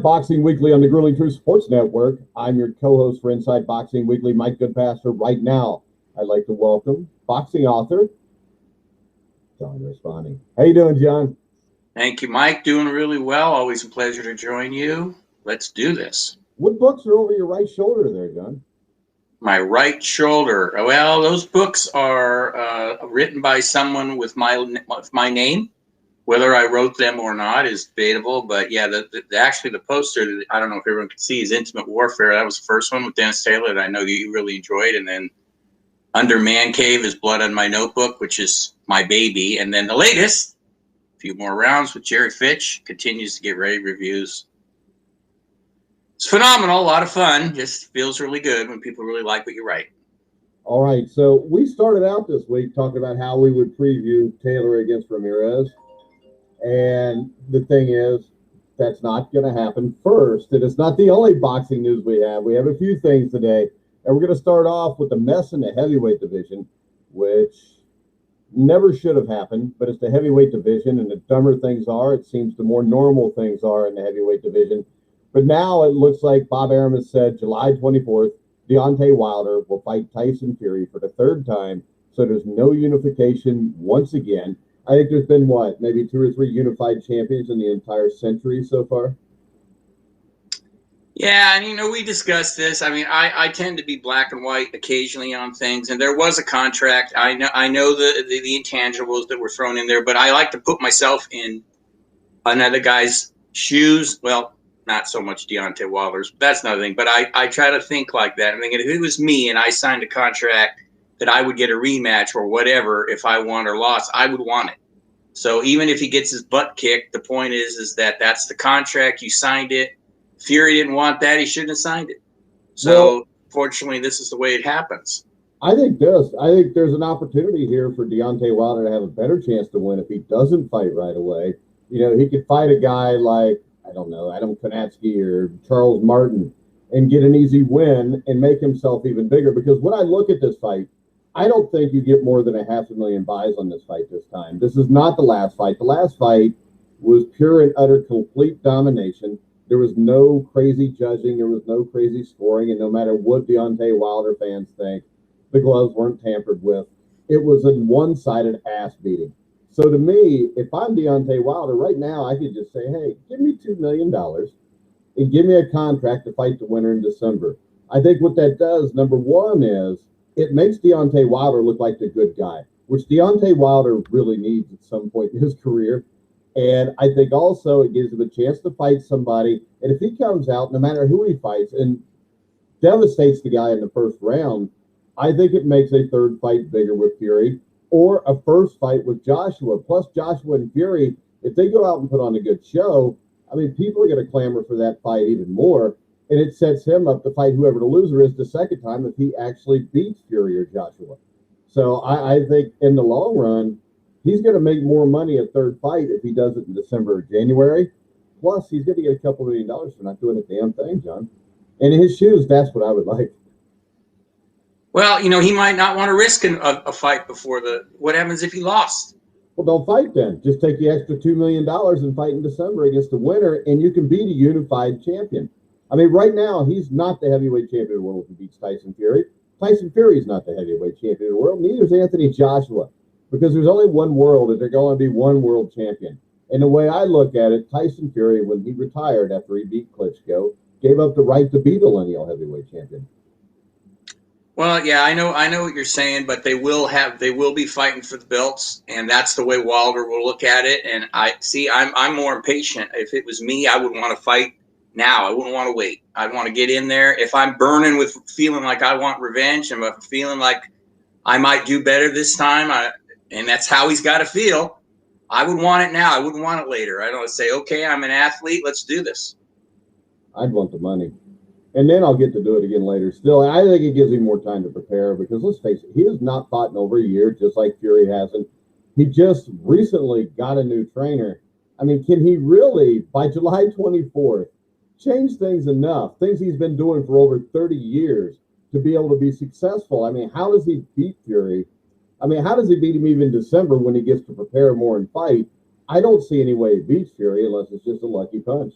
Boxing Weekly on the Grueling Truth Sports Network. I'm your co-host for Inside Boxing Weekly, Mike Goodpaster. Right now, I'd like to welcome boxing author John Raspanti. How you doing, John? Thank you, Mike. Doing really well. Always a pleasure to join you. Let's do this. What books are over your right shoulder there, John? My right shoulder. Well, those books are written by someone with my name. Whether I wrote them or not is debatable. But yeah, actually the poster, I don't know if everyone can see, is Intimate Warfare. That was the first one with Dennis Taylor that I know that you really enjoyed. And then Under Man Cave is Blood on My Notebook, which is my baby. And then the latest, A Few More Rounds with Jerry Fitch, continues to get rave reviews. It's phenomenal, a lot of fun. Just feels really good when people really like what you write. All right, so we started out this week talking about how we would preview Taylor against Ramirez. And the thing is, that's not going to happen first. And it's not the only boxing news we have. We have a few things today. And we're going to start off with the mess in the heavyweight division, which never should have happened, but it's the heavyweight division. And the dumber things are, it seems the more normal things are in the heavyweight division. But now it looks like Bob Arum has said July 24th, Deontay Wilder will fight Tyson Fury for the third time. So there's no unification once again. I think there's been, maybe 2 or 3 unified champions in the entire century so far? Yeah, and we discussed this. I mean, I tend to be black and white occasionally on things, and there was a contract. I know the intangibles that were thrown in there, but I like to put myself in another guy's shoes. Well, not so much Deontay Wilder's. That's another thing. But I try to think like that. I mean, if it was me and I signed a contract that I would get a rematch or whatever if I won or lost, I would want it. So even if he gets his butt kicked, the point is that that's the contract. You signed it. Fury didn't want that. He shouldn't have signed it. So fortunately, this is the way it happens. I think there's an opportunity here for Deontay Wilder to have a better chance to win if he doesn't fight right away. He could fight a guy like, I don't know, Adam Konatsky or Charles Martin and get an easy win and make himself even bigger. Because when I look at this fight, I don't think you get more than 500,000 buys on this fight this time. This is not the last fight. The last fight was pure and utter complete domination. There was no crazy judging. There was no crazy scoring. And no matter what Deontay Wilder fans think, the gloves weren't tampered with. It was a one-sided ass beating. So to me, if I'm Deontay Wilder right now, I could just say, hey, give me $2 million and give me a contract to fight the winner in December. I think what that does, number one, is it makes Deontay Wilder look like the good guy, which Deontay Wilder really needs at some point in his career. And I think also it gives him a chance to fight somebody. And if he comes out, no matter who he fights, and devastates the guy in the first round, I think it makes a third fight bigger with Fury or a first fight with Joshua. Plus Joshua and Fury, if they go out and put on a good show, I mean, people are going to clamor for that fight even more. And it sets him up to fight whoever the loser is the second time if he actually beats Fury or Joshua. So I think in the long run, he's going to make more money a third fight if he does it in December or January. Plus, he's going to get a couple $1 million for not doing a damn thing, John. And in his shoes, that's what I would like. Well, he might not want to risk a fight before what happens if he lost? Well, don't fight then. Just take the extra $2 million and fight in December against the winner, and you can beat a unified champion. I mean, right now, he's not the heavyweight champion of the world if he beats Tyson Fury. Tyson Fury is not the heavyweight champion of the world. Neither is Anthony Joshua, because there's only one world, and there's going to be one world champion. And the way I look at it, Tyson Fury, when he retired after he beat Klitschko, gave up the right to be the lineal heavyweight champion. Well, yeah, I know what you're saying, but they will be fighting for the belts, and that's the way Wilder will look at it. And I'm more impatient. If it was me, I would want to fight now. I wouldn't want to wait. I'd want to get in there. If I'm burning with feeling like I want revenge, and if I'm feeling like I might do better this time, and that's how he's got to feel, I would want it now. I wouldn't want it later. I don't say, okay, I'm an athlete. Let's do this. I'd want the money. And then I'll get to do it again later. Still, I think it gives him more time to prepare because let's face it, he has not fought in over a year, just like Fury hasn't. He just recently got a new trainer. I mean, can he really, by July 24th, change things enough, things he's been doing for over 30 years, to be able to be successful? I mean, how does he beat Fury? I mean, how does he beat him even in December when he gets to prepare more and fight? I don't see any way he beats Fury unless it's just a lucky punch.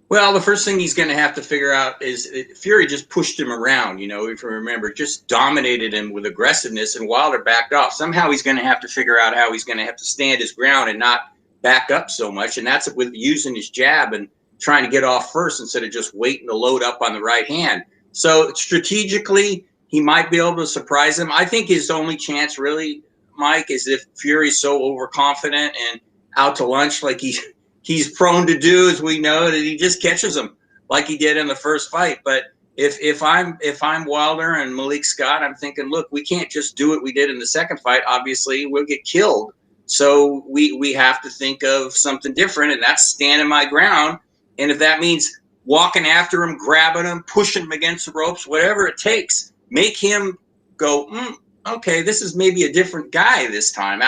Well, the first thing he's going to have to figure out is Fury just pushed him around, you know, if you remember, just dominated him with aggressiveness, and Wilder backed off. Somehow he's going to have to figure out how he's going to have to stand his ground and not back up so much, and that's with using his jab and trying to get off first instead of just waiting to load up on the right hand. So strategically, he might be able to surprise him. I think his only chance really, Mike, is if Fury's so overconfident and out to lunch like he's prone to do, as we know, that he just catches him like he did in the first fight. But if I'm Wilder and Malik Scott, I'm thinking, look, we can't just do what we did in the second fight. Obviously, we'll get killed. So we have to think of something different, and that's standing my ground. And if that means walking after him, grabbing him, pushing him against the ropes, whatever it takes, make him go, okay, this is maybe a different guy this time.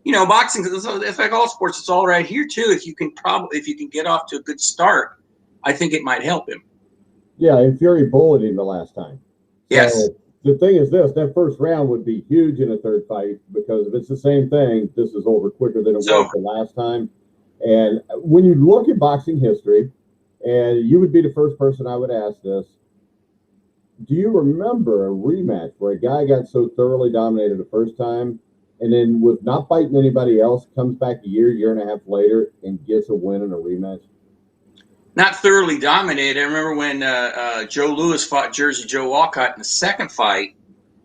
You know, boxing, it's like all sports, it's all right here too. If you can get off to a good start, I think it might help him. Yeah, and Fury bullied him the last time. Yes. So the thing is this, that first round would be huge in a third fight, because if it's the same thing, this is over quicker than it was the last time. And when you look at boxing history, and you would be the first person I would ask this, do you remember a rematch where a guy got so thoroughly dominated the first time, and then with not fighting anybody else, comes back a year and a half later and gets a win in a rematch? Not thoroughly dominated. I remember when Joe Louis fought Jersey Joe Walcott in the second fight.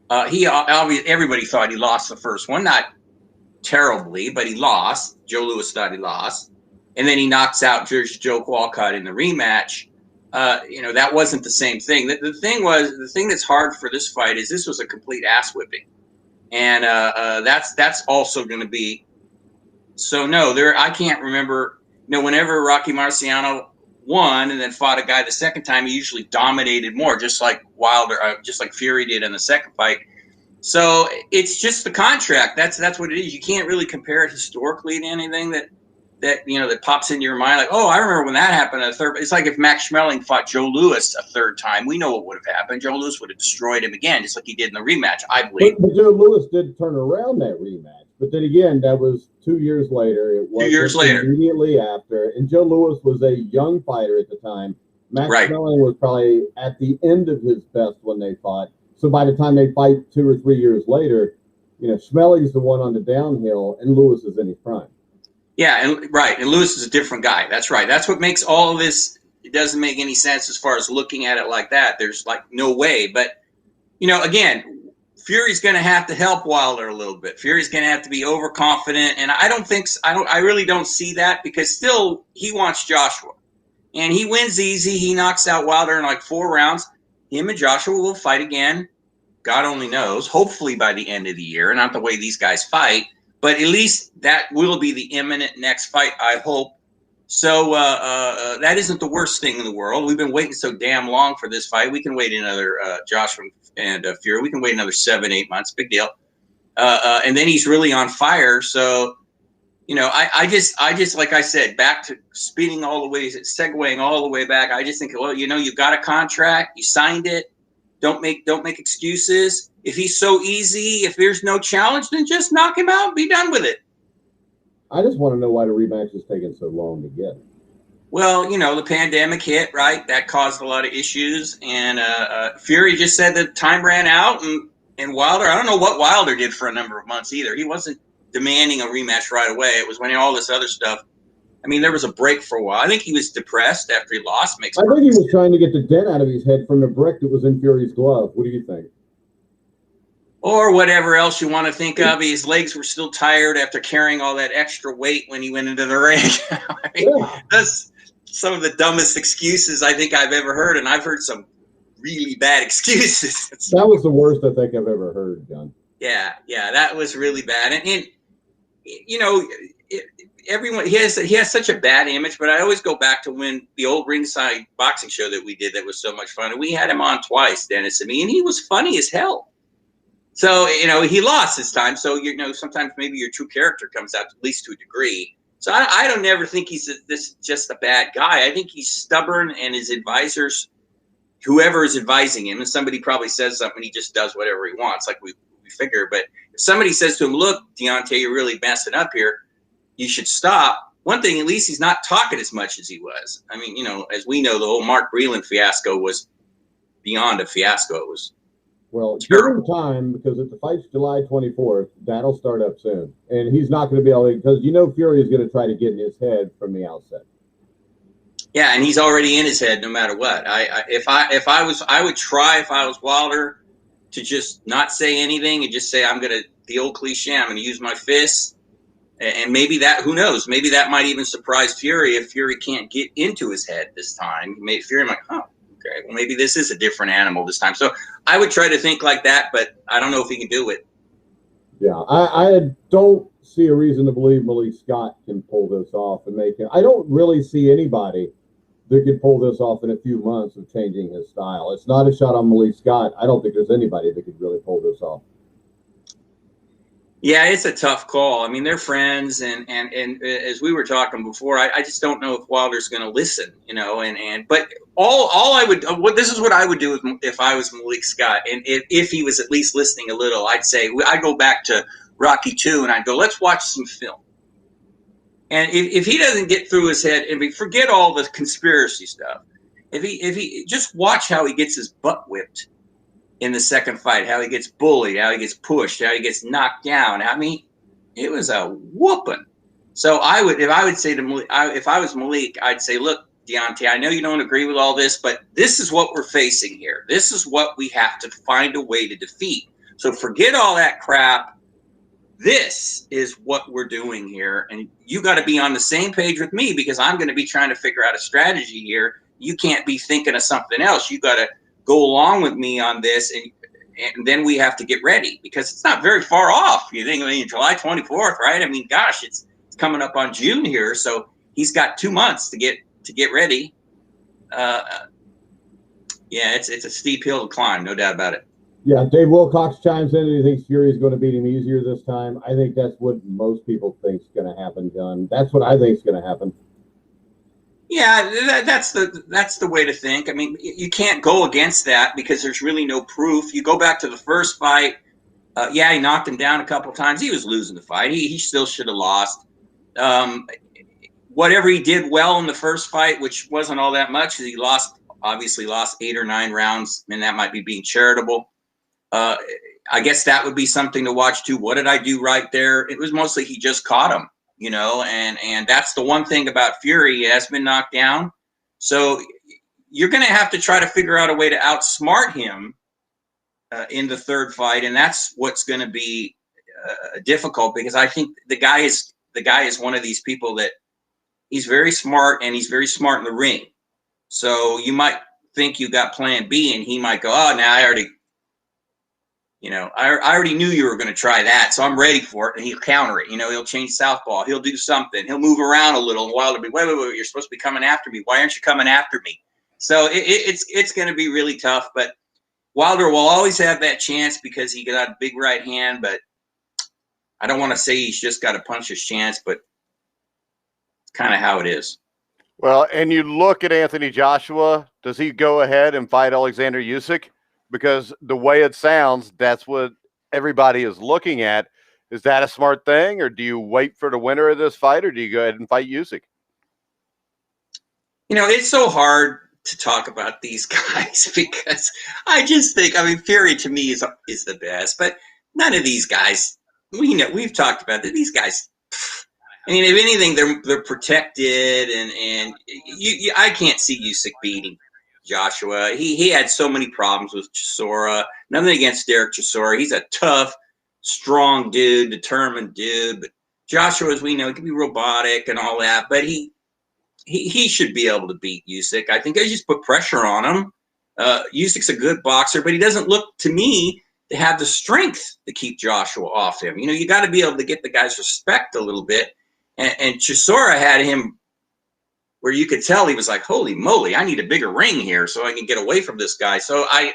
Everybody thought he lost the first one. Not terribly, but he lost. Joe Louis thought he lost. And then he knocks out Jersey Joe Walcott in the rematch. You know, that wasn't the same thing. The thing that's hard for this fight is this was a complete ass whipping. And that's also going to be so. No, I can't remember. You know, whenever Rocky Marciano won and then fought a guy the second time, he usually dominated more, just like Wilder, just like Fury did in the second fight. So it's just the contract. That's what it is. You can't really compare it historically to anything that you know that pops into your mind. Like, oh, I remember when that happened a third. It's like if Max Schmeling fought Joe Louis a third time. We know what would have happened. Joe Louis would have destroyed him again, just like he did in the rematch, I believe. But Joe Louis did turn around that rematch. But then again, that was 2 years later. It was 2 years later, immediately after. And Joe Louis was a young fighter at the time. Max Schmeling was probably at the end of his best when they fought. So by the time they fight 2 or 3 years later, you know, Schmeling's the one on the downhill, and Louis is in his prime. Yeah, and Louis is a different guy. That's right. That's what makes all of this. It doesn't make any sense as far as looking at it like that. There's like no way. But you know, again, Fury's going to have to help Wilder a little bit. Fury's going to have to be overconfident, and I really don't see that, because still he wants Joshua, and he wins easy. He knocks out Wilder in like 4 rounds. Him and Joshua will fight again. God only knows. Hopefully by the end of the year, not the way these guys fight. But at least that will be the imminent next fight, I hope. So that isn't the worst thing in the world. We've been waiting so damn long for this fight. We can wait another Joshua and Fury. We can wait another 7-8 months. Big deal. And then he's really on fire. So, you know, I just like I said, back to speeding all the way, segueing all the way back. I just think, well, you know, you got a contract, you signed it. Don't make excuses. If he's so easy, if there's no challenge, then just knock him out and be done with it. I just want to know why the rematch is taking so long to get. Well, you know, the pandemic hit, right? That caused a lot of issues. And Fury just said that time ran out. And Wilder, I don't know what Wilder did for a number of months either. He wasn't demanding a rematch right away. It was when all this other stuff. I mean, there was a break for a while. I think he was depressed after he lost. I think he was trying to get the dent out of his head from the brick that was in Fury's glove. What do you think? Or whatever else you want to think of. His legs were still tired after carrying all that extra weight when he went into the ring. I mean, that's some of the dumbest excuses I think I've ever heard, and I've heard some really bad excuses. That was the worst I think I've ever heard, John. Yeah, that was really bad. And you know, everyone he has such a bad image, but I always go back to when the old ringside boxing show that we did that was so much fun, and we had him on twice, Dennis and me, and he was funny as hell. So, you know, he lost this time. So, you know, sometimes maybe your true character comes out, at least to a degree. So I don't ever think he's just a bad guy. I think he's stubborn, and his advisors, whoever is advising him, and somebody probably says something, he just does whatever he wants, like we figure. But if somebody says to him, look, Deontay, you're really messing up here, you should stop. one thing, at least he's not talking as much as he was. I mean, you know, as we know, the whole Mark Breland fiasco was beyond a fiasco. It was give him time, because if the fight's July 24th, that'll start up soon. And he's not going to be able to, because Fury is going to try to get in his head from the outset. Yeah, and he's already in his head no matter what. I would try, if I was Wilder, to just not say anything and just say, the old cliche, I'm going to use my fists. And maybe that, who knows, maybe that might even surprise Fury if Fury can't get into his head this time. Fury might, oh, okay, well, maybe this is a different animal this time. So I would try to think like that, but I don't know if he can do it. Yeah, I don't see a reason to believe Malik Scott can pull this off and make it. I don't really see anybody that could pull this off in a few months of changing his style. It's not a shot on Malik Scott. I don't think there's anybody that could really pull this off. Yeah, it's a tough call. I mean, they're friends, and as we were talking before, I just don't know if Wilder's going to listen, you know. But this is what I would do if I was Malik Scott, and if he was at least listening a little, I'd go back to Rocky 2, and I'd go, let's watch some film. And if he doesn't get through his head, and forget all the conspiracy stuff, if he just watch how he gets his butt whipped in the second fight, how he gets bullied, how he gets pushed, how he gets knocked down. I mean, it was a whooping. So if I was Malik, I'd say, look, Deontay, I know you don't agree with all this, but this is what we're facing here. This is what we have to find a way to defeat. So forget all that crap. This is what we're doing here. And you got to be on the same page with me, because I'm going to be trying to figure out a strategy here. You can't be thinking of something else. You got to go along with me on this, and then we have to get ready, because it's not very far off. You think, July 24th, right? I mean, gosh, it's coming up on June here, so he's got 2 months to get ready. Yeah, it's a steep hill to climb, no doubt about it. Yeah, Dave Wilcox chimes in, and he thinks Fury is going to beat him easier this time. I think that's what most people think is going to happen, John. That's what I think is going to happen. Yeah, that's the way to think. I mean, you can't go against that, because there's really no proof. You go back to the first fight. He knocked him down a couple of times. He was losing the fight. He still should have lost. Whatever he did well in the first fight, which wasn't all that much, he obviously lost 8 or 9 rounds, and that might be being charitable. I guess that would be something to watch too. What did I do right there? It was mostly he just caught him. You know, and that's the one thing about Fury. He has been knocked down. So you're going to have to try to figure out a way to outsmart him in the third fight. And that's what's going to be difficult, because I think the guy is one of these people that he's very smart, and he's very smart in the ring. So you might think you got plan B, and he might go, oh, now I already knew you were going to try that, so I'm ready for it. And he'll counter it. He'll change southpaw. He'll do something. He'll move around a little. And Wilder will be, wait, you're supposed to be coming after me. Why aren't you coming after me? So it's going to be really tough. But Wilder will always have that chance, because he got a big right hand. But I don't want to say he's just got to punch his chance, but it's kind of how it is. Well, and you look at Anthony Joshua. Does he go ahead and fight Alexander Usyk? Because the way it sounds, that's what everybody is looking at. Is that a smart thing, or do you wait for the winner of this fight, or do you go ahead and fight Usyk? It's so hard to talk about these guys, because I just think, Fury to me is the best, but none of these guys, we've talked about that. These guys, if anything, they're protected, and I can't see Usyk beating Joshua. He had so many problems with Chisora. Nothing against Derek Chisora. He's a tough, strong dude, determined dude. But Joshua, as we know, he can be robotic and all that. But he should be able to beat Usyk. I think they just put pressure on him. Usyk's a good boxer, but he doesn't look to me to have the strength to keep Joshua off him. You got to be able to get the guy's respect a little bit. And Chisora had him where you could tell he was like, holy moly, I need a bigger ring here so I can get away from this guy. So I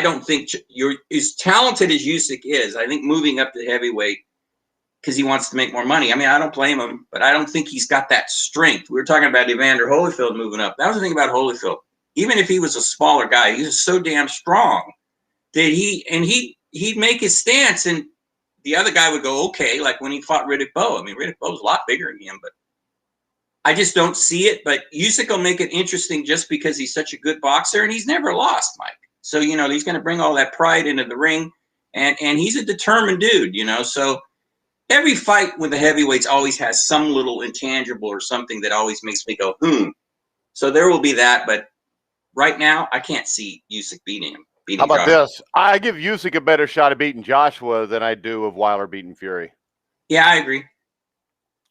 don't think you're as talented as Usyk is. I think moving up to heavyweight because he wants to make more money. I don't blame him, but I don't think he's got that strength. We were talking about Evander Holyfield moving up. That was the thing about Holyfield. Even if he was a smaller guy, he was so damn strong that he'd make his stance, and the other guy would go, okay, like when he fought Riddick Bowe. I mean, Riddick Bowe's a lot bigger than him, but I just don't see it. But Usyk will make it interesting just because he's such a good boxer, and he's never lost, Mike. So, he's going to bring all that pride into the ring, and he's a determined dude, So every fight with the heavyweights always has some little intangible or something that always makes me go, So there will be that, but right now I can't see Usyk beating him. How about this? I give Usyk a better shot of beating Joshua than I do of Wilder beating Fury. Yeah, I agree.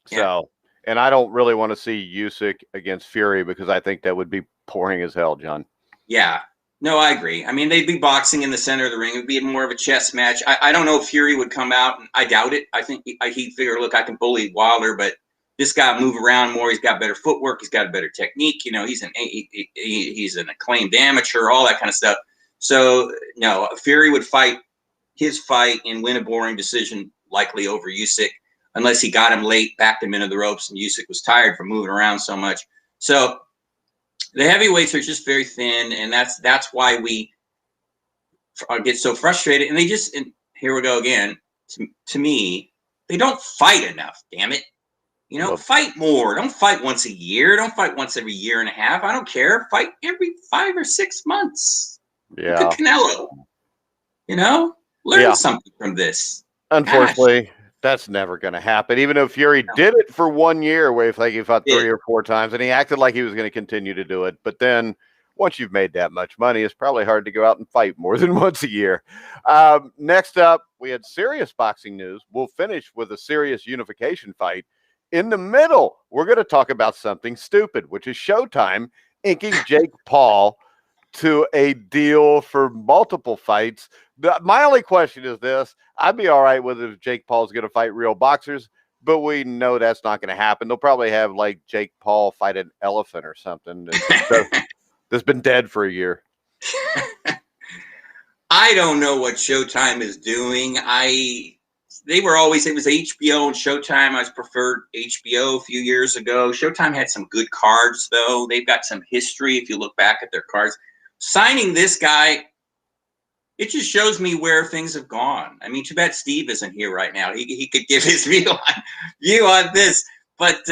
So, and I don't really want to see Usyk against Fury because I think that would be boring as hell, John. Yeah. No, I agree. I mean, they'd be boxing in the center of the ring. It would be more of a chess match. I don't know if Fury would come out. I doubt it. I think he'd figure, look, I can bully Wilder, but this guy move around more. He's got better footwork. He's got a better technique. He's an acclaimed amateur, all that kind of stuff. So, no, Fury would fight his fight and win a boring decision, likely over Usyk, unless he got him late, backed him into the ropes, and Usyk was tired from moving around so much. So the heavyweights are just very thin, and that's why we get so frustrated. And and here we go again. To me, they don't fight enough. Damn it! Fight more. Don't fight once a year. Don't fight once every year and a half. I don't care. Fight every 5 or 6 months. Yeah. Look at Canelo. Learn something from this. Unfortunately, that's never going to happen. Even though Fury did it for 1 year, where he fought 3 or 4 times, and he acted like he was going to continue to do it. But then, once you've made that much money, it's probably hard to go out and fight more than once a year. Next up, we had serious boxing news. We'll finish with a serious unification fight. In the middle, we're going to talk about something stupid, which is Showtime inking Jake Paul to a deal for multiple fights. My only question is this. I'd be all right with it if Jake Paul's going to fight real boxers, but we know that's not going to happen. They'll probably have like Jake Paul fight an elephant or something that's been dead for a year. I don't know what Showtime is doing. It was HBO and Showtime. I preferred HBO a few years ago. Showtime had some good cards, though. They've got some history if you look back at their cards. Signing this guy, it just shows me where things have gone. I mean, too bad Steve isn't here right now. He could give his view on this. But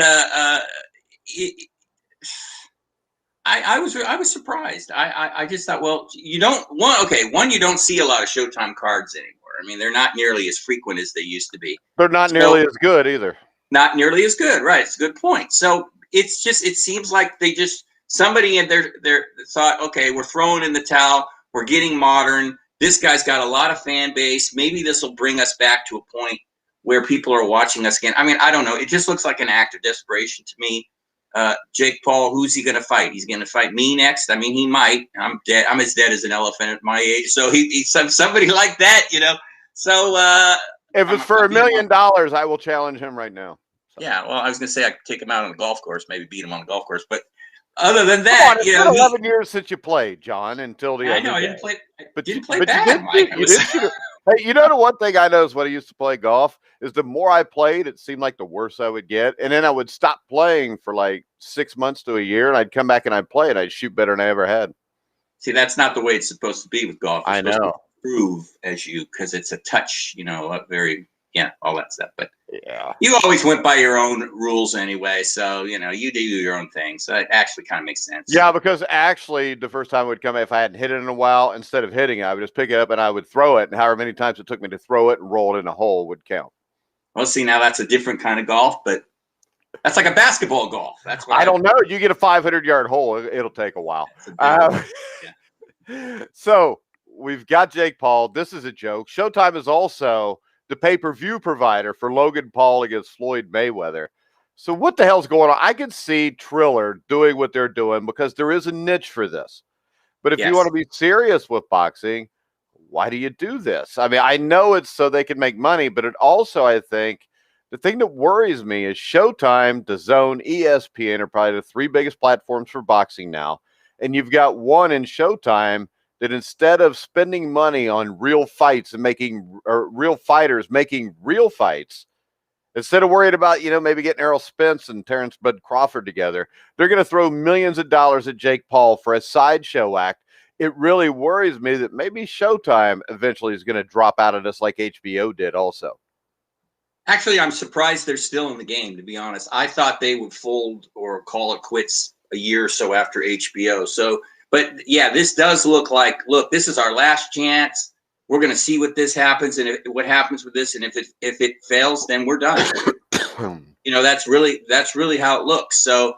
I was surprised. I just thought, well, you don't see a lot of Showtime cards anymore. I mean, they're not nearly as frequent as they used to be. They're not nearly as good either. Not nearly as good, right? It's a good point. So it seems like somebody in their thought, okay, we're throwing in the towel. We're getting modern. This guy's got a lot of fan base. Maybe this will bring us back to a point where people are watching us again. I mean, I don't know. It just looks like an act of desperation to me. Jake Paul, who's he going to fight? He's going to fight me next? I mean, he might. I'm dead. I'm as dead as an elephant at my age. So he's somebody like that, So if it's for $1 million, I will challenge him right now. So. Yeah, well, I was going to say I could take him out on the golf course, maybe beat him on the golf course, but other than that, it's been 11 years since you played, John. Until the I know I didn't play. Didn't play bad. Hey, the one thing I noticed when I used to play golf is the more I played, it seemed like the worse I would get, and then I would stop playing for like 6 months to a year, and I'd come back and I'd play, and I'd shoot better than I ever had. See, that's not the way it's supposed to be with golf. I know. Prove because it's a touch, all that stuff. But yeah, you always went by your own rules anyway, so you do your own thing. So it actually kind of makes sense. Yeah, because actually the first time it would come, if I hadn't hit it in a while, instead of hitting it, I would just pick it up and I would throw it, and however many times it took me to throw it and roll it in a hole would count. Well, see, now that's a different kind of golf, but that's like a basketball golf. That's what I don't know. You get a 500-yard hole, it'll take a while. So we've got Jake Paul. This is a joke. Showtime is also the pay-per-view provider for Logan Paul against Floyd Mayweather. So what the hell's going on? I can see Triller doing what they're doing because there is a niche for this. But if you want to be serious with boxing, why do you do this? I mean, I know it's so they can make money, but it also, I think, the thing that worries me is Showtime, DAZN, ESPN are probably the 3 biggest platforms for boxing now. And you've got one in Showtime that instead of spending money on real fights and real fighters making real fights, instead of worried about, maybe getting Errol Spence and Terrence Bud Crawford together, they're going to throw millions of dollars at Jake Paul for a sideshow act. It really worries me that maybe Showtime eventually is going to drop out of this like HBO did also. Actually, I'm surprised they're still in the game, to be honest. I thought they would fold or call it quits a year or so after HBO. So, but yeah, this does look like, look, this is our last chance. We're going to see what this happens and what happens with this. And if it fails, then we're done. That's really how it looks. So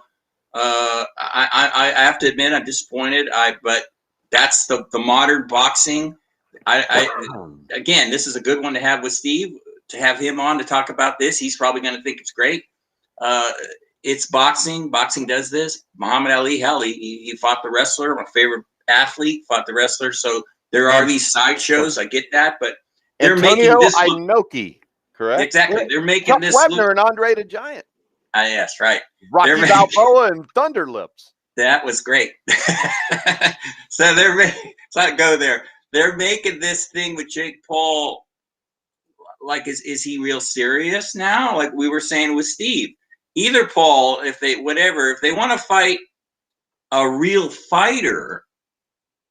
I have to admit, I'm disappointed. But that's the modern boxing. Again, this is a good one to have with Steve, to have him on to talk about this. He's probably going to think it's great. It's boxing. Boxing does this. Muhammad Ali, hell, he fought the wrestler. My favorite athlete fought the wrestler. So there are these sideshows. I get that, but they're Antonio making this Inoki, correct? Exactly. They're making Chuck this Webner and Andre the Giant. Yes, right. Rocky Balboa and Thunder Lips. That was great. So let's not go there. They're making this thing with Jake Paul. Like, is he real serious now? Like we were saying with Steve, either Paul, if they want to fight a real fighter,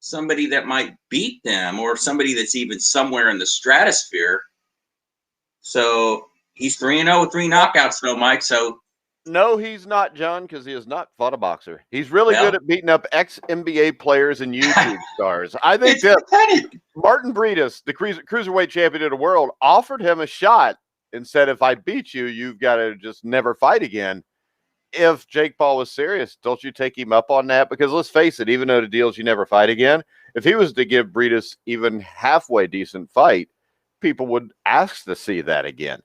somebody that might beat them or somebody that's even somewhere in the stratosphere. So he's 3-0 with 3 knockouts though, Mike. So no, he's not, John, because he has not fought a boxer. He's really good at beating up ex-NBA players and YouTube stars. I think that Martin Breedis, the cruiserweight champion of the world, offered him a shot and said, if I beat you, you've got to just never fight again. If Jake Paul was serious, don't you take him up on that? Because let's face it, even though the deal's you never fight again, if he was to give Breedis even halfway decent fight, people would ask to see that again.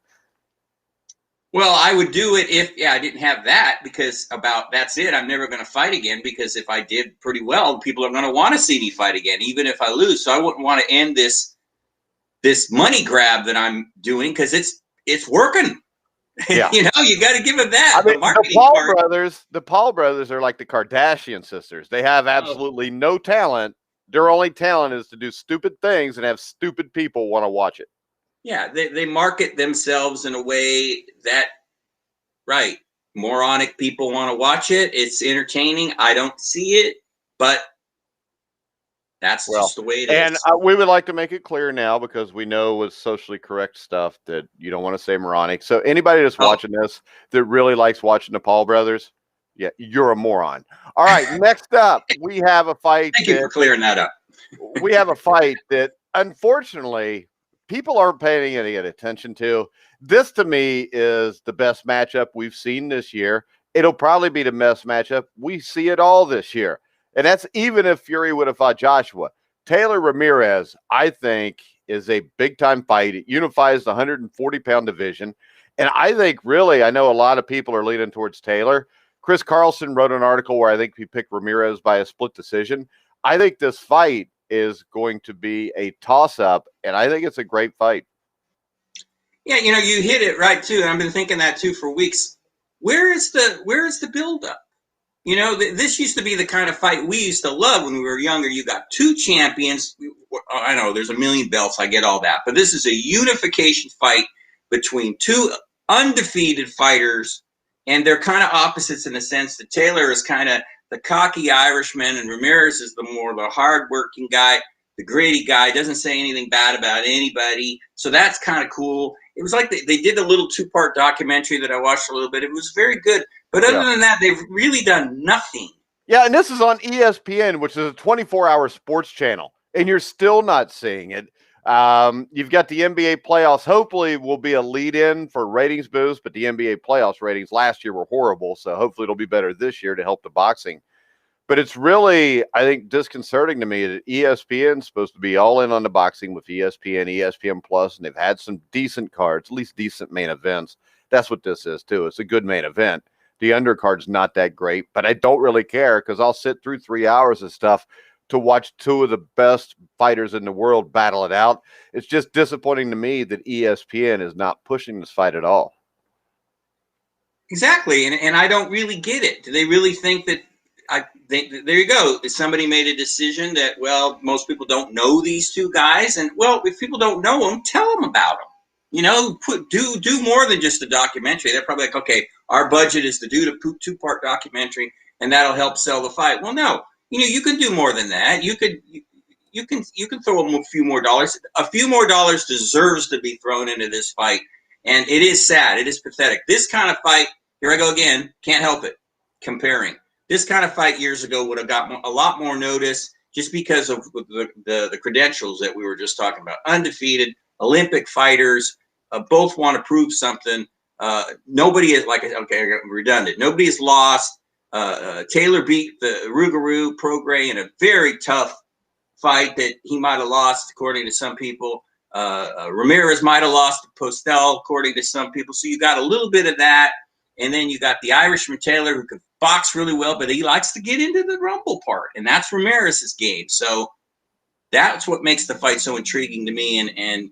Well, I would do it if I didn't have that, because that's it. I'm never going to fight again, because if I did pretty well, people are going to want to see me fight again, even if I lose. So I wouldn't want to end this money grab that I'm doing, because it's working. Yeah. You got to give them that. I mean, the Paul brothers are like the Kardashian sisters. They have absolutely no talent. Their only talent is to do stupid things and have stupid people want to watch it. Yeah, they market themselves in a way that, right, moronic people want to watch it. It's entertaining. I don't see it, but that's just the way it is. And we would like to make it clear now, because we know with socially correct stuff that you don't want to say moronic. So anybody that's watching this that really likes watching the Paul brothers, yeah, you're a moron. All right, next up, we have a fight. Thank you for clearing that up. We have a fight that, unfortunately, people aren't paying any attention to. This, to me, is the best matchup we've seen this year. It'll probably be the best matchup we see it all this year. And that's even if Fury would have fought Joshua. Taylor Ramirez, I think, is a big-time fight. It unifies the 140-pound division. And I think, really, I know a lot of people are leaning towards Taylor. Chris Carlson wrote an article where I think he picked Ramirez by a split decision. I think this fight is going to be a toss-up, and I think it's a great fight. Yeah, you hit it right, too. And I've been thinking that, too, for weeks. Where is the build-up? This used to be the kind of fight we used to love when we were younger. You got 2 champions. I know there's a million belts. I get all that. But this is a unification fight between 2 undefeated fighters, and they're kind of opposites in the sense that Taylor is kind of the cocky Irishman, and Ramirez is the hard-working guy, the gritty guy, doesn't say anything bad about anybody. So that's kind of cool. It was like they did a little 2-part documentary that I watched a little bit. It was very good. But other than that, they've really done nothing. Yeah, and this is on ESPN, which is a 24-hour sports channel, and you're still not seeing it. You've got the NBA playoffs. Hopefully will be a lead-in for ratings boost, but the NBA playoffs ratings last year were horrible, so hopefully it'll be better this year to help the boxing. But it's really, I think, disconcerting to me that ESPN's supposed to be all in on the boxing with ESPN, ESPN Plus, and they've had some decent cards, at least decent main events. That's what this is, too. It's a good main event. The undercard's not that great, but I don't really care, because I'll sit through 3 hours of stuff to watch 2 of the best fighters in the world battle it out. It's just disappointing to me that ESPN is not pushing this fight at all. Exactly, and I don't really get it. Do they really think that there you go. Somebody made a decision that, well, most people don't know these 2 guys, and well, if people don't know them, tell them about them. Do more than just a documentary. They're probably like, okay, our budget is to do the 2-part documentary, and that'll help sell the fight. Well, no, you can do more than that. You can throw them a few more dollars. A few more dollars deserves to be thrown into this fight, And it is sad. It is pathetic. This kind of fight, here I go again, can't help it, comparing. This kind of fight years ago would have got a lot more notice just because of the credentials that we were just talking about. Undefeated, Olympic fighters, both want to prove something. Nobody is, like, okay, I got redundant. Nobody has lost. Taylor beat the Rougarou Prograis in a very tough fight that he might have lost, according to some people. Ramirez might have lost to Postel, according to some people. So you got a little bit of that. And then you got the Irishman Taylor, who could box really well, but he likes to get into the rumble part. And that's Ramirez's game. So that's what makes the fight so intriguing to me. And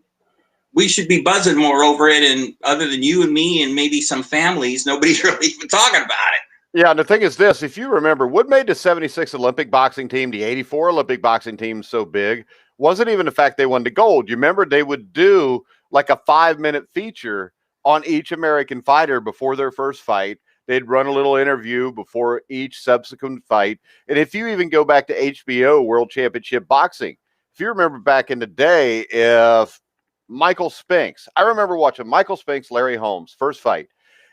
we should be buzzing more over it. And other than you and me and maybe some families, nobody's really even talking about it. Yeah, and the thing is this, if you remember, what made the 76 Olympic boxing team, the 84 Olympic boxing team so big, wasn't even the fact they won the gold. You remember they would do like a 5-minute feature on each American fighter before their first fight. They'd run a little interview before each subsequent fight. And if you even go back to HBO World Championship Boxing, if you remember back in the day, if Michael Spinks, I remember watching Michael Spinks, Larry Holmes, first fight.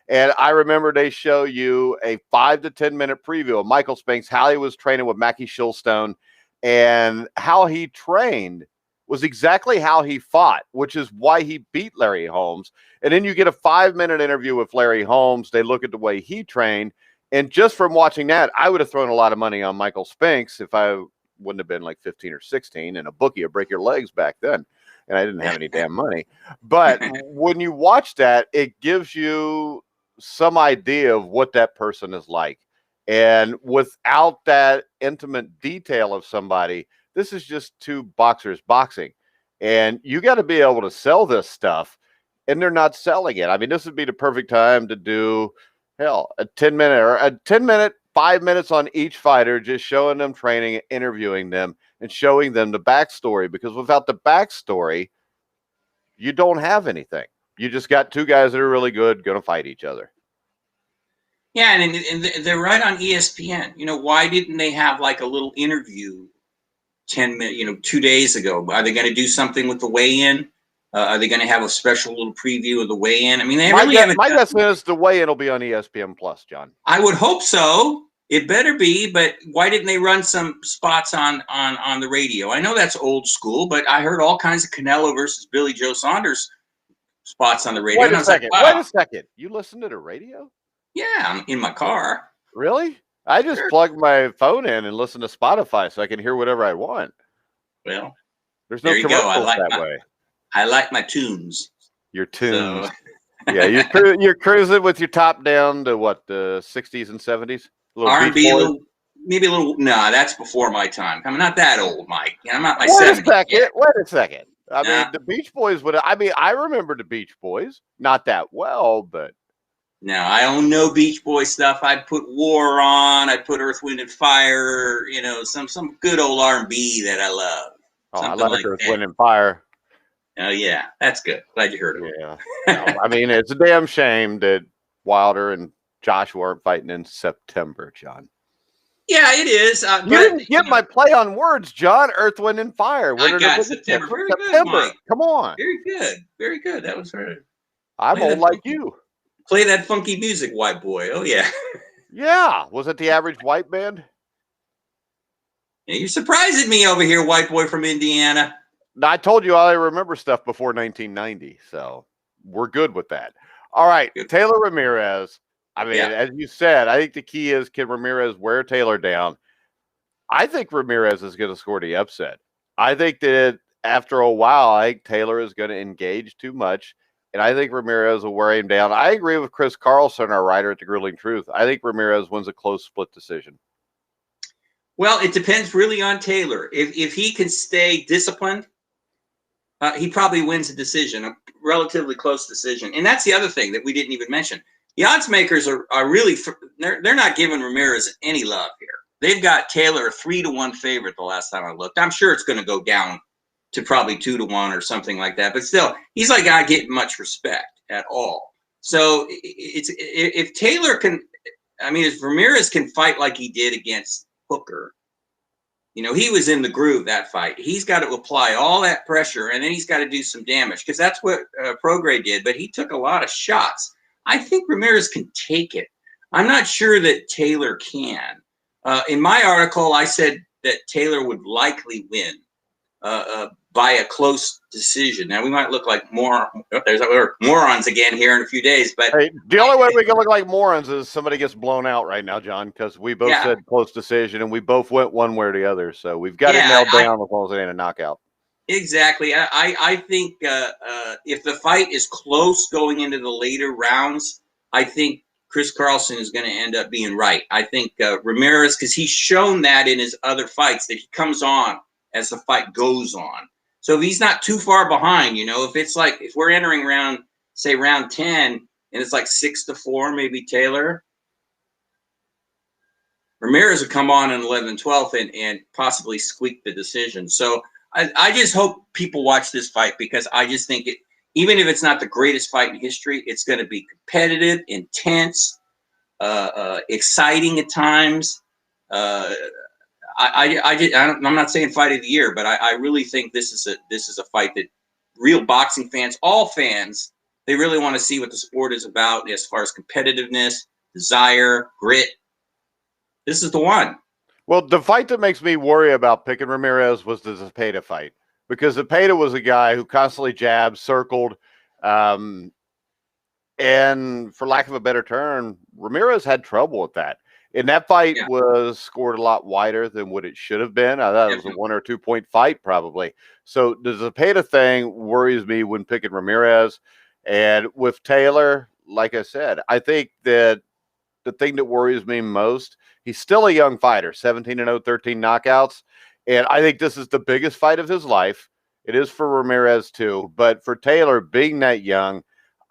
And I remember they show you a 5 to 10 minute preview of Michael Spinks, how he was training with Mackie Shilstone, and how he trained was exactly how he fought, which is why he beat Larry Holmes. And then you get a 5-minute interview with Larry Holmes. They look at the way he trained. And just from watching that, I would have thrown a lot of money on Michael Spinks if I wouldn't have been like 15 or 16, and a bookie would break your legs back then. And I didn't have any damn money. But when you watch that, it gives you some idea of what that person is like. And without that intimate detail of somebody, this is just two boxers boxing. And you got to be able to sell this stuff, and they're not selling it. I mean, this would be the perfect time to do, hell, a 10-minute, 5 minutes on each fighter, just showing them training, interviewing them, and showing them the backstory. Because without the backstory, you don't have anything. You just got two guys that are really good, going to fight each other. Yeah, and they're right on ESPN. You know, why didn't they have like a little interview 10 minutes, 2 days ago? Are they going to do something with the weigh-in? Are they going to have a special little preview of the weigh-in? I mean, they really haven't. My guess is the weigh-in will be on ESPN Plus, John. I would hope so. It better be, but why didn't they run some spots on the radio? I know that's old school, but I heard all kinds of Canelo versus Billy Joe Saunders spots on the radio. Wait a second. Like, wow. Wait a second. You listen to the radio? Yeah, I'm in my car. Really? I just plug my phone in and listen to Spotify so I can hear whatever I want. Well, there's no commercials that way. I like my tunes. Your tunes. So. Yeah, you're cruising with your top down to what, the 60s and 70s? R&B, maybe a little. No, that's before my time. I'm not that old, Mike. I'm not my 70s. Wait a second. I mean, the Beach Boys I remember the Beach Boys. Not that well, but. No, I own no Beach Boy stuff. I'd put War on. I'd put Earth, Wind, and Fire. Some good old R&B that I love. Oh, I love Earth, Wind, and Fire. Oh, yeah. That's good. Glad you heard of it. Yeah. No, I mean, it's a damn shame that Wilder and Joshua aren't fighting in September, John. Yeah, it is. You didn't get my play on words, John. Earth, Wind, and Fire. I got September. Very good, Mike. Come on. Very good. Very good. That was right. I'm old like you. Play that funky music, white boy. Oh, yeah. Yeah. Was it the Average White Band? Yeah, you're surprising me over here, white boy from Indiana. I told you I remember stuff before 1990, so we're good with that. All right, good. Taylor Ramirez. I mean, as you said, I think the key is, can Ramirez wear Taylor down? I think Ramirez is going to score the upset. I think that after a while, I think Taylor is going to engage too much. And I think Ramirez will wear him down. I agree with Chris Carlson, our writer at The Grilling Truth. I think Ramirez wins a close split decision. Well, it depends really on Taylor. If he can stay disciplined, he probably wins a decision, a relatively close decision. And that's the other thing that we didn't even mention. The odds makers are really they're not giving Ramirez any love here. They've got Taylor a 3-1 favorite the last time I looked. I'm sure it's going to go down to probably 2-1 or something like that. But still, he's like not getting much respect at all. So if Taylor can, I mean, if Ramirez can fight like he did against Hooker, he was in the groove that fight. He's got to apply all that pressure, and then he's got to do some damage because that's what Prograis did. But he took a lot of shots. I think Ramirez can take it. I'm not sure that Taylor can. In my article, I said that Taylor would likely win by a close decision. Now, we might look like morons again here in a few days, but hey, the only way we can look like morons is somebody gets blown out right now, John, because we both said close decision, and we both went one way or the other. So we've got it nailed down as long as it ain't a knockout. Exactly. I think if the fight is close going into the later rounds, I think Chris Carlson is going to end up being right. I think Ramirez, because he's shown that in his other fights, that he comes on as the fight goes on. So if he's not too far behind, if it's like, if we're entering round 10 and it's like 6-4, maybe Taylor, Ramirez would come on in 11th, 12th and possibly squeak the decision. So I just hope people watch this fight because I just think it, even if it's not the greatest fight in history, it's going to be competitive, intense, exciting at times. I'm not saying fight of the year, but I really think this is a fight that real boxing fans, all fans, they really want to see what the sport is about as far as competitiveness, desire, grit. This is the one. Well, the fight that makes me worry about picking Ramirez was the Zepeda fight, because Zepeda was a guy who constantly jabbed, circled, and for lack of a better term, Ramirez had trouble with that. And that fight was scored a lot wider than what it should have been. I thought it was a 1 or 2 point fight, probably. So the Zepeda thing worries me when picking Ramirez. And with Taylor, like I said, I think that the thing that worries me most, he's still a young fighter, 17-0, 13 knockouts. And I think this is the biggest fight of his life. It is for Ramirez too. But for Taylor, being that young,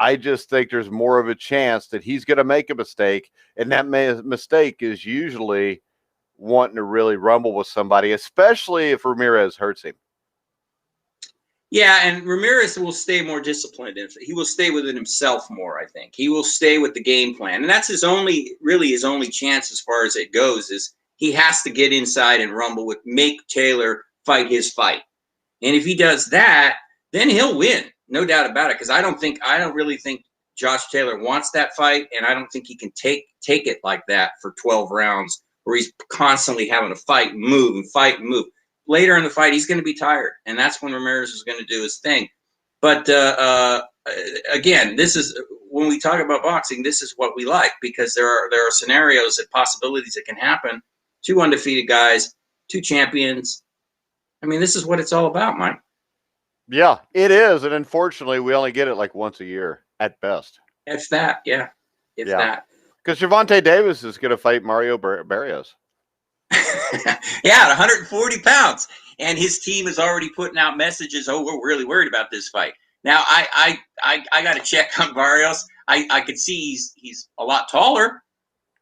I just think there's more of a chance that he's going to make a mistake. And that mistake is usually wanting to really rumble with somebody, especially if Ramirez hurts him. Yeah, and Ramirez will stay more disciplined. He will stay within himself more, I think. He will stay with the game plan. And that's his only chance as far as it goes, is he has to get inside and rumble make Taylor fight his fight. And if he does that, then he'll win. No doubt about it. Because I don't really think Josh Taylor wants that fight. And I don't think he can take it like that for 12 rounds where he's constantly having to fight, move, and fight, and move. Later in the fight, he's going to be tired, and that's when Ramirez is going to do his thing. But again, this is when we talk about boxing. This is what we like, because there are scenarios and possibilities that can happen. 2 undefeated guys, 2 champions. I mean, this is what it's all about, Mike. Yeah, it is, and unfortunately, we only get it like once a year at best. It's that, yeah. It's that. Because Gervonta Davis is going to fight Mario Barrios. Yeah, at 140 pounds, and his team is already putting out messages. Oh, we're really worried about this fight. Now, I got to check on Barrios. I could see he's a lot taller,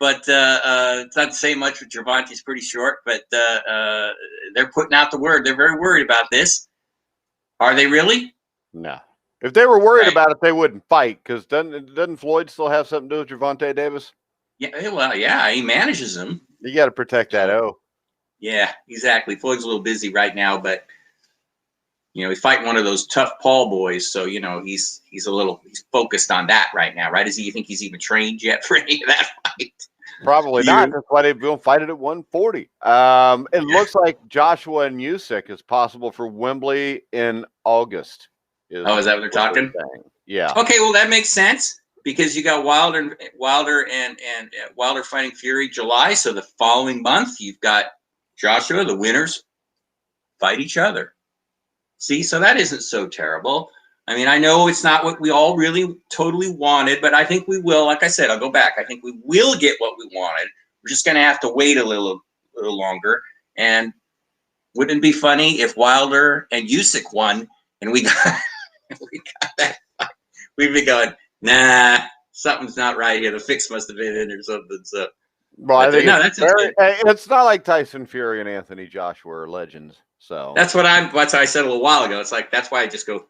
but it's not to say much with Gervonta. He's pretty short, but they're putting out the word. They're very worried about this. Are they really? No. If they were worried about it, they wouldn't fight. Because doesn't Floyd still have something to do with Gervonta Davis? Yeah, well, yeah, he manages them. You got to protect that O. Yeah, exactly. Floyd's a little busy right now, but he's fighting one of those tough Paul boys, so he's focused on that right now, right? You think he's even trained yet for any of that fight? Probably not. That's why they're going to fight it at 140. It looks like Joshua and Usyk is possible for Wembley in August. Is that what they're talking? Yeah. Okay, well that makes sense, because you got Wilder and Wilder fighting Fury July, so the following month you've got Joshua. The winners fight each other. See, so that isn't so terrible. I mean, I know it's not what we all really totally wanted, but I think we will. Like I said, I'll go back. I think we will get what we wanted. We're just going to have to wait a little longer. And wouldn't it be funny if Wilder and Usyk won and we got that fight? We'd be going, nah, something's not right here. The fix must have been in or something. So, well, I think it's not like Tyson Fury and Anthony Joshua are legends. So that's what I said a little while ago. It's like, that's why I just go.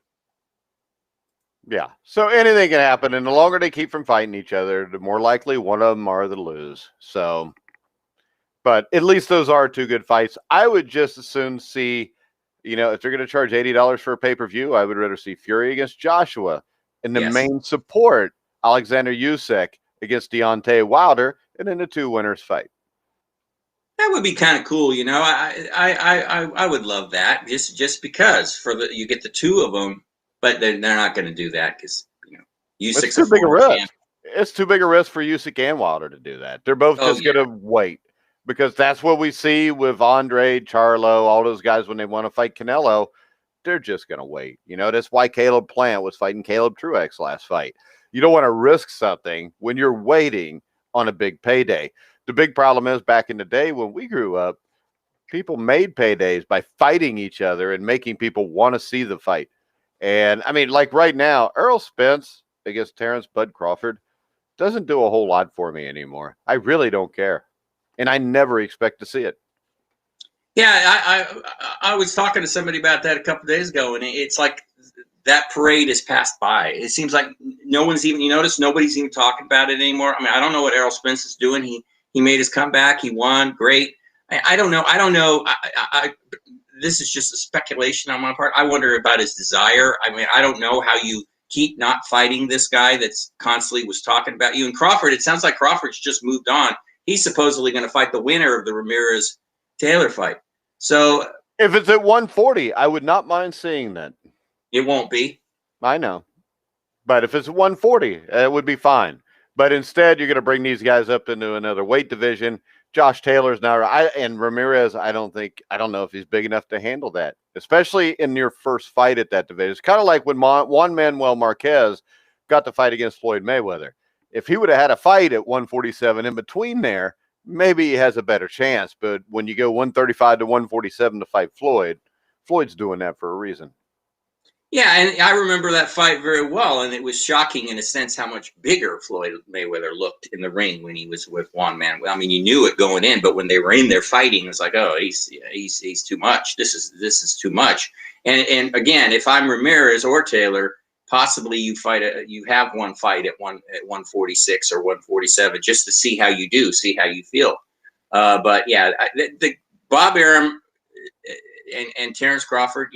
Yeah. So anything can happen. And the longer they keep from fighting each other, the more likely one of them are to lose. So, But at least those are two good fights. I would just as soon see, if they're going to charge $80 for a pay-per-view, I would rather see Fury against Joshua and the main support, Alexander Usyk against Deontay Wilder, and then the two winners fight. That would be kind of cool, I would love that just because you get the two of them, but they're not going to do that because Usyk's a former champ. It's too big a risk for Usyk and Wilder to do that. They're both just going to wait because that's what we see with Andre, Charlo, all those guys when they want to fight Canelo. They're just going to wait. That's why Caleb Plant was fighting Caleb Truex last fight. You don't want to risk something when you're waiting on a big payday. The big problem is back in the day when we grew up, people made paydays by fighting each other and making people want to see the fight. And I mean, like right now, Errol Spence against Terrence Bud Crawford doesn't do a whole lot for me anymore. I really don't care. And I never expect to see it. Yeah, I was talking to somebody about that a couple of days ago, and it's like that parade has passed by. It seems like no one's even, nobody's even talking about it anymore. I mean, I don't know what Errol Spence is doing. He made his comeback. He won. Great. I don't know. This is just a speculation on my part. I wonder about his desire. I mean, I don't know how you keep not fighting this guy that's constantly was talking about you. And Crawford, it sounds like Crawford's just moved on. He's supposedly going to fight the winner of the Ramirez-Taylor fight. So if it's at 140, I would not mind seeing that. It won't be. I know. But if it's 140, it would be fine. But instead, you're going to bring these guys up into another weight division. Josh Taylor's now, and Ramirez, I don't know if he's big enough to handle that, especially in your first fight at that division. It's kind of like when Juan Manuel Marquez got to fight against Floyd Mayweather. If he would have had a fight at 147 in between there, maybe he has a better chance. But when you go 135 to 147 to fight Floyd's doing that for a reason. Yeah, and I remember that fight very well, and it was shocking in a sense how much bigger Floyd Mayweather looked in the ring when he was with Juan Manuel. I mean, you knew it going in, but when they were in there fighting, it was like, oh, he's too much. This is too much. And again, if I'm Ramirez or Taylor, possibly you have one fight at 146 or 147 just to see how you do, see how you feel. But yeah, the Bob Arum and Terrence Crawford,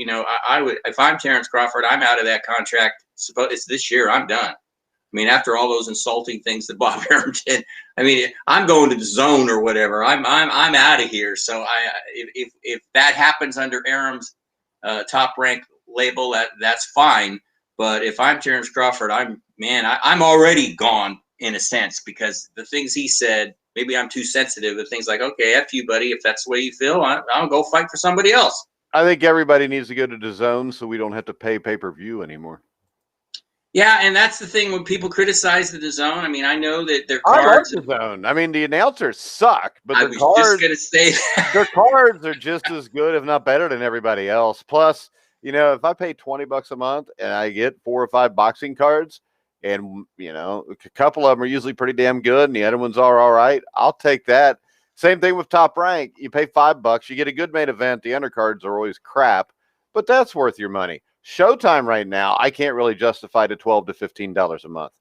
I would, if I'm Terrence Crawford, I'm out of that contract. Suppose it's this year, I'm done. I mean, after all those insulting things that Bob Arum did, I mean, I'm going to the zone or whatever. I'm out of here. So if that happens under Arum's Top Rank label, that's fine. But if I'm Terrence Crawford, I'm already gone in a sense because the things he said. Maybe I'm too sensitive to things like, okay, F you, buddy. If that's the way you feel, I'll go fight for somebody else. I think everybody needs to go to the zone so we don't have to pay pay-per-view anymore. Yeah, and that's the thing when people criticize the zone. I mean, I know that their cards. I like the zone. I mean, the announcers suck, but I was just going to say that. Their cards are just as good, if not better, than everybody else. Plus, if I pay $20 a month and I get 4 or 5 boxing cards, and, a couple of them are usually pretty damn good, and the other ones are all right, I'll take that. Same thing with Top Rank. You pay $5, you get a good main event. The undercards are always crap, but that's worth your money. Showtime right now, I can't really justify the $12 to $15 a month.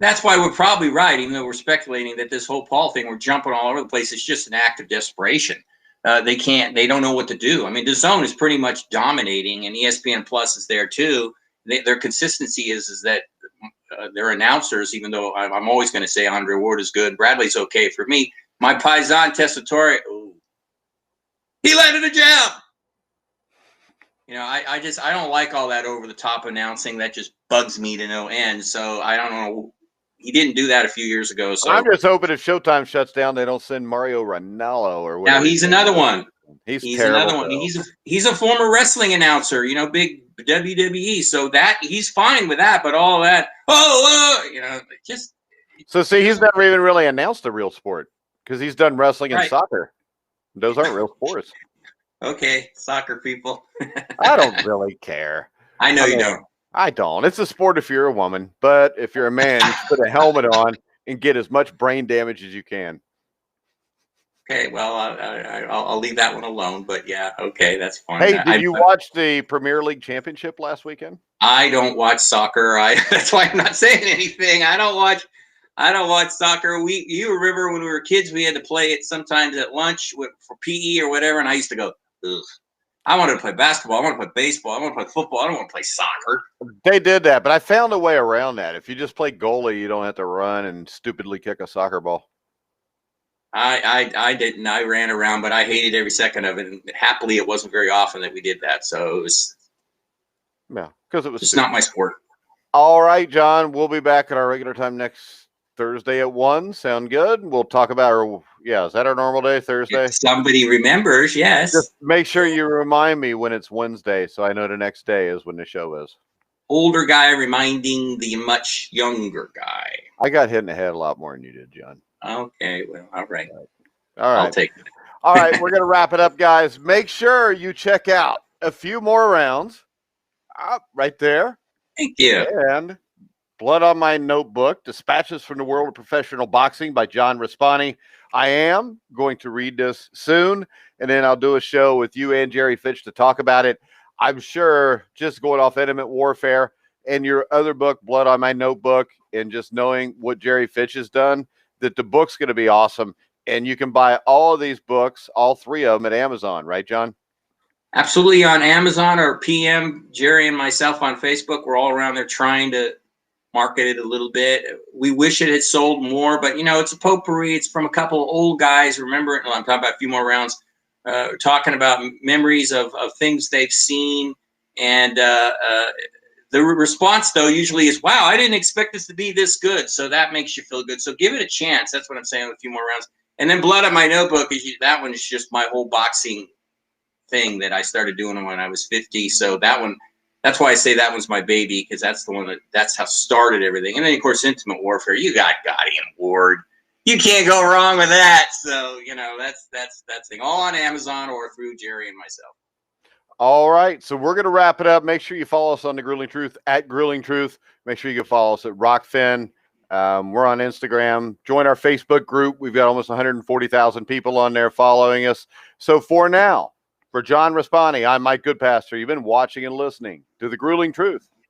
That's why we're probably right, even though we're speculating that this whole Paul thing, we're jumping all over the place. It's just an act of desperation. They don't know what to do. I mean, the zone is pretty much dominating, and ESPN Plus is there too. Their consistency is that their announcers, even though I'm always going to say Andre Ward is good, Bradley's okay for me. My Paisan Tessitore, he landed a jab. I don't like all that over the top announcing. That just bugs me to no end. So I don't know. He didn't do that a few years ago. So I'm just hoping if Showtime shuts down, they don't send Mario Ranallo or whatever. Now he's another one. He's another one. He's a former wrestling announcer. Big WWE. So that he's fine with that. But all that, just. So see, he's never even really announced a real sport because he's done wrestling and soccer. Those aren't real sports. Okay, soccer people. I don't really care. I know you don't. I don't. It's a sport if you're a woman, but if you're a man, you should put a helmet on and get as much brain damage as you can. Okay, well, I'll leave that one alone. But yeah, okay, that's fine. Hey, did you watch the Premier League Championship last weekend? I don't watch soccer. That's why I'm not saying anything. I don't watch. I don't watch soccer. You remember when we were kids, we had to play it sometimes at lunch for PE or whatever, and I used to go, ugh. I wanted to play basketball. I want to play baseball. I want to play football. I don't want to play soccer. They did that, but I found a way around that. If you just play goalie, you don't have to run and stupidly kick a soccer ball. I didn't. I ran around, but I hated every second of it. And happily, it wasn't very often that we did that. So it was because it was just not my sport. All right, John. We'll be back at our regular time next Thursday at 1. Sound good? We'll talk about is that our normal day, Thursday? If somebody remembers, yes. Just make sure you remind me when it's Wednesday so I know the next day is when the show is. Older guy reminding the much younger guy. I got hit in the head a lot more than you did, John. Okay, well, all right. All right. I'll take it. All right, we're going to wrap it up, guys. Make sure you check out a few more rounds right there. Thank you. And Blood on My Notebook, Dispatches from the World of Professional Boxing by John Raspanti. I am going to read this soon, and then I'll do a show with you and Jerry Fitch to talk about it. I'm sure, just going off Intimate Warfare and your other book, Blood on My Notebook, and just knowing what Jerry Fitch has done, that the book's going to be awesome. And you can buy all of these books, all 3 of them, at Amazon, right, John? Absolutely, on Amazon or PM Jerry and myself on Facebook. We're all around there trying to market it a little bit. We wish it had sold more, but it's a potpourri. It's from a couple of old guys. Remember it? I'm talking about a few more rounds. Talking about memories of things they've seen, and the response though usually is, "Wow, I didn't expect this to be this good." So that makes you feel good. So give it a chance. That's what I'm saying. A few more rounds, and then Blood on My Notebook that one is just my whole boxing thing that I started doing when I was 50. So that one, that's why I say that one's my baby, because that's the one that's how started everything. And then of course, Intimate Warfare. You got Gotti and Ward. You can't go wrong with that. So that's thing all on Amazon or through Jerry and myself. All right, so we're going to wrap it up. Make sure you follow us on the Grueling Truth at Grueling Truth. Make sure you can follow us at Rockfin. We're on Instagram. Join our Facebook group. We've got almost 140,000 people on there following us. So for now, for John Raspanti, I'm Mike Goodpaster. You've been watching and listening to the Grueling Truth.